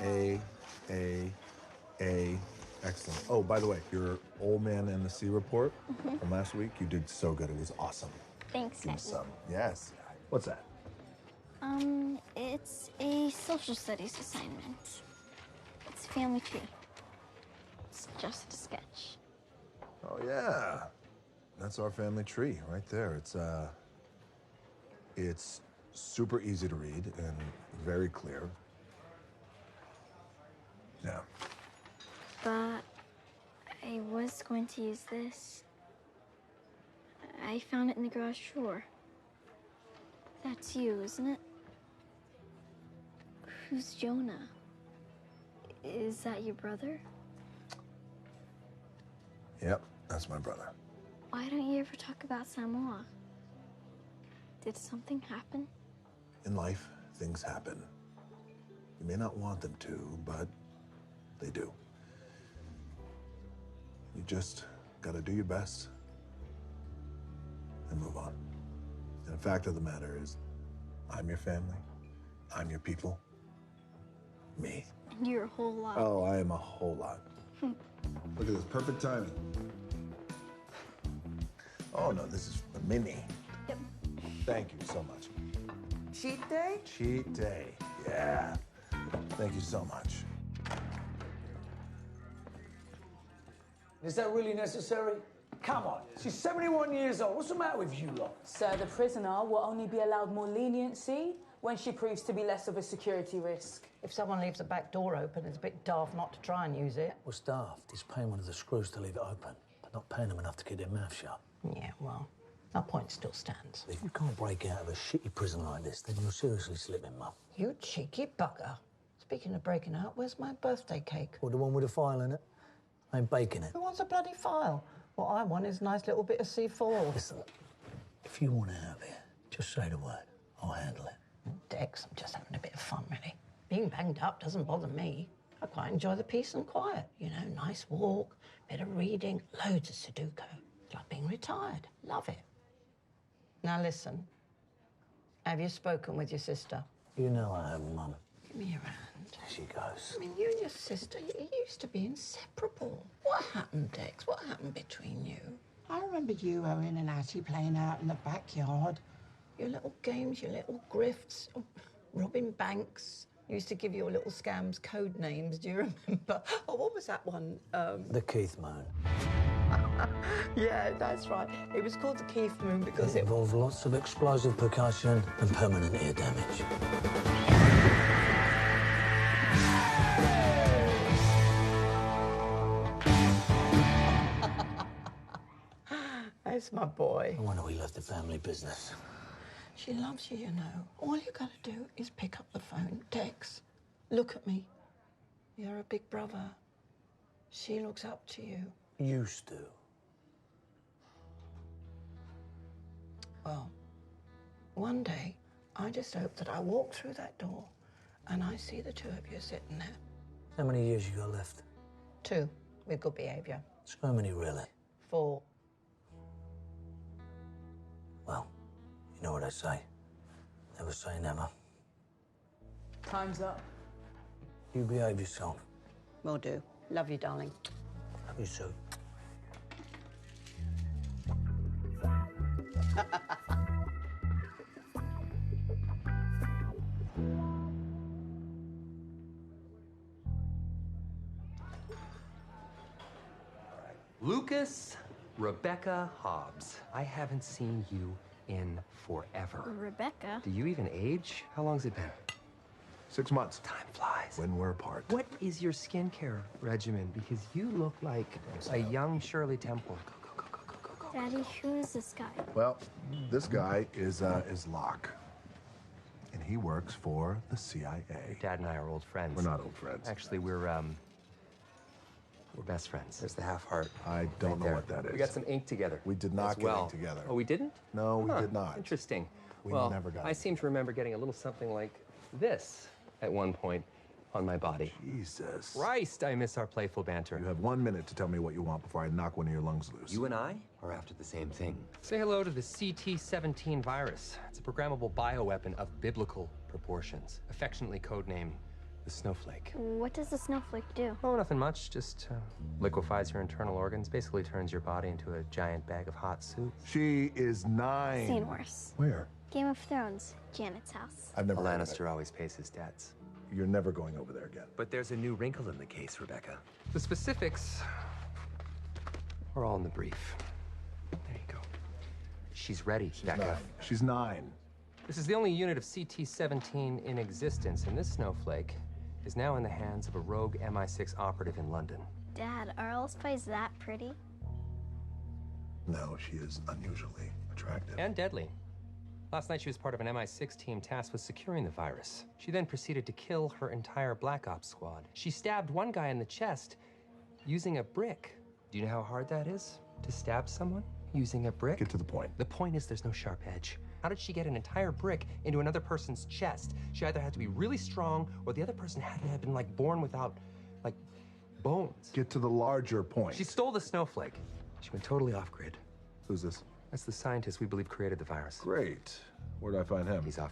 A, A, A. Excellent. Oh, by the way, your Old Man and the Sea report from last week, you did so good. It was awesome. Thanks, Give me some. Yes. What's that? It's a social studies assignment. It's family tree. It's just a sketch. Oh, yeah. That's our family tree right there. It's super easy to read and very clear. Yeah. But I was going to use this. I found it in the garage drawer. That's you, isn't it? Who's Jonah? Is that your brother? Yep, that's my brother. Why don't you ever talk about Samoa? Did something happen? In life, things happen. You may not want them to, but they do. You just gotta do your best and move on. And the fact of the matter is, I'm your family, I'm your people, me. And you're a whole lot. Oh, I am a whole lot. Look at this, perfect timing. Oh no, this is for Minnie. Yep. Thank you so much. Cheat day? Cheat day, yeah. Thank you so much. Is that really necessary? Come on, she's 71 years old. What's the matter with you lot? Sir, the prisoner will only be allowed more leniency when she proves to be less of a security risk. If someone leaves the back door open, it's a bit daft not to try and use it. What's daft is paying one of the screws to leave it open, but not paying them enough to keep their mouth shut. Yeah, well, our point still stands. If you can't break out of a shitty prison like this, then you're seriously slipping, Mum. You cheeky bugger. Speaking of breaking out, where's my birthday cake? Or the one with the file in it? I ain't baking it. Who wants a bloody file? What I want is a nice little bit of C4. Listen, if you want out of here, just say the word. I'll handle it. Dex, I'm just having a bit of fun, really. Being banged up doesn't bother me. I quite enjoy the peace and quiet. You know, nice walk, bit of reading, loads of Sudoku. It's like being retired. Love it. Now listen, have you spoken with your sister? You know I have, Mum. Give me your hand. There she goes. I mean, you and your sister, you used to be inseparable. What happened, Dex? What happened between you? I remember you, Owen, and Atty playing out in the backyard. Your little games, your little grifts, robbing banks. You used to give your little scams code names, do you remember? Oh, what was that one? The Keith Moon. Yeah, that's right. It was called the Keith Moon because It involved lots of explosive percussion and permanent ear damage. That's my boy. I wonder we left the family business. She loves you, you know. All you gotta do is pick up the phone. Dex, look at me. You're a big brother. She looks up to you. Used to. Well, one day, I just hope that I walk through that door and I see the two of you sitting there. How many years you got left? 2, with good behaviour. So many, really? 4. Well, you know what I say. Never say never. Time's up. You behave yourself. Will do. Love you, darling. Love you too. Lucas Rebecca Hobbs. I haven't seen you in forever. Rebecca? Do you even age? How long's it been? 6 months. Time flies. When we're apart. What is your skincare regimen? Because you look like a young Shirley Temple. Go. Daddy, who is this guy? Well, this guy is Locke. And he works for the CIA. Dad and I are old friends. We're not old friends. Actually, we're best friends. There's the half heart. I don't know there. what that is. We got some ink together. We did not as get well. ink together. Oh, we didn't? No, we did not. Interesting. We well, never got I it. seem to remember getting a little something like this at one point on my body. Jesus. Christ, I miss our playful banter. You have 1 minute to tell me what you want before I knock one of your lungs loose. You and I are after the same thing. Say hello to the CT-17 virus. It's a programmable bioweapon of biblical proportions, affectionately codenamed The snowflake. What does the snowflake do? Oh, nothing much. Just liquefies your internal organs. Basically turns your body into a giant bag of hot soup. She is 9. Seen worse. Where? Game of Thrones, Janet's house. I've never A heard of it. Lannister always pays his debts. You're never going over there again. But there's a new wrinkle in the case, Rebecca. The specifics are all in the brief. There you go. She's ready, Becca. 9. She's 9. This is the only unit of CT-17 in existence, and this snowflake is now in the hands of a rogue MI6 operative in London. Dad, are all spies that pretty? No, she is unusually attractive. And deadly. Last night, she was part of an MI6 team tasked with securing the virus. She then proceeded to kill her entire Black Ops squad. She stabbed one guy in the chest using a brick. Do you know how hard that is? To stab someone using a brick? Get to the point. The point is there's no sharp edge. How did she get an entire brick into another person's chest? She either had to be really strong, or the other person had to have been, like, born without, like, bones. Get to the larger point. She stole the snowflake. She went totally off-grid. Who's this? That's the scientist we believe created the virus. Great. Where do I find him? He's off